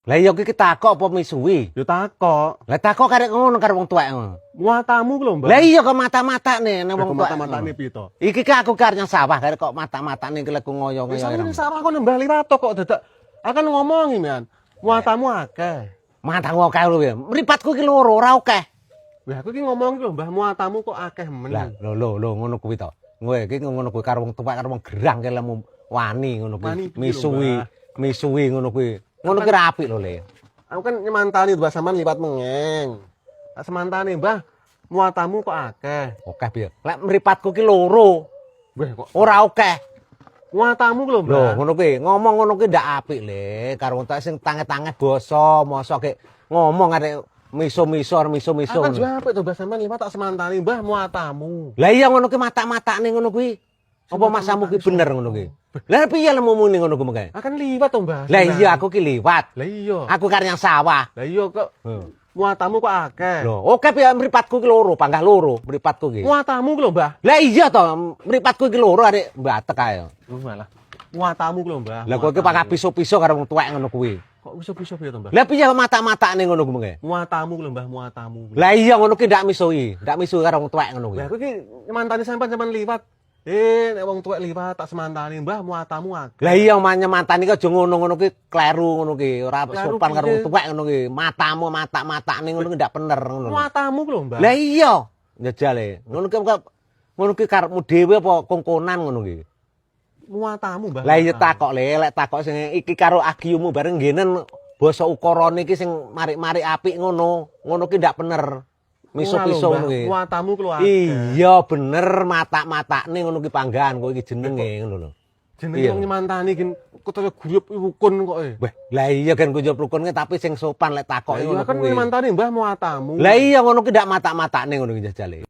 Lah iya iki takok apa misuwi? Yo takok. Lah takok karek ngono karo wong tuwek ngono. Muatamu ku lho, Mbah. Lah iya kok mata-matane nang wong tuwek. Mata-matane piye to? Iki ki aku karep nyang sawah karek kok mata-matane iki leku ngoyo-ngoyo. Wis ning sawah kono Mbah liwat kok dadak. Akan ngomongi, Man. Muatamu akeh. Matamu akeh lho ya. Mripatku iki loro ora akeh. Wah, aku iki ngomong lho, Mbah, muatamu kok akeh men. Lah lho ngono kuwi to. Kowe iki ngono kuwi karo wong tuwek karo wong gerang ki lemu wani ngono kuwi. Misuwi ngono kuwi. Ngono ki ra apik lho, Le. Aku kan nyemantani Mbah sampean liwat mengeng. Tak semantani, Mbah. Muatamu kok akeh. Akeh piye? Lek mripatku ki loro. Wah, kok Ora akeh. muatamu ku lho, Lho, Mbah. ngono kuwi, ngomong ngono kuwi ndak apik, Le. Karo wong tuwek sing tange-tange basa, mosok ki ngomong arek miso-miso Akan ngono. juga apik to Mbah sampean liwat tak semantani, Mbah, muatamu. Lah iya ngono ki mata-matane ngono kuwi. Apa masamu ki bener ngono ki? Lah piye lemu muni ngono kuwi mengke? Akan liwat to, Mbah. Lah iya aku ki liwat. Lah iya. Aku karo nyang sawah. Lah iya kok muatamu kok akeh. Lho, oke piye mripatku ki loro, panggah loro mripatku ki. Muatamu ku lho, Mbah. Lah iya to, mripatku ki loro arek mbatek ae. Malah. Muatamu ku lho, Mbah. Lah kok ki pakai piso-piso karo wong tuwek ngono kuwi. Kok bisa-bisa piye to, Mbah? Lah piye mata-matane ngono kuwi mengke? Muatamu ku lho, Mbah, muatamu. Lah iya ngono ki ndak misuhi karo wong tuwek ngono kuwi. Lah aku iki nyemantani sampean liwat. Nek wong tuwek liwat tak semantani, Mbah, muatamu akeh. Lah iya manyemantani ki aja ngono-ngono ki kleru ngono ki, ora Kleru sopan karo piye? wong tuwek ngono ki. Matamu mata-matane ngono ki ndak bener ngono. Muatamu ku lho, Mbah. Lah iya, njajale. Ngono ki karepmu dhewe apa kongkonan ngono ki. Muatamu, Mbah. Lah iya takok lek takok sing iki karo agiumu bareng ngenen basa ukarane iki sing marik-marik apik ngono. Ngono ki ndak bener. Miso-piso ngono ki. Muatamu ku lho akeh. Iya bener mata-matane ngono ki panggahan kok iki jenenge ngono lho. Jenenge wong nyemantani ki kaya guyub rukun kok e. Wah, lah iya kan kujub rukun ki tapi sing sopan lek takoki Iya ngono kan kuwi. nyemantani, Mbah, muatamu. Lah iya ngono ki ndak mata-matane ngono ki jajale.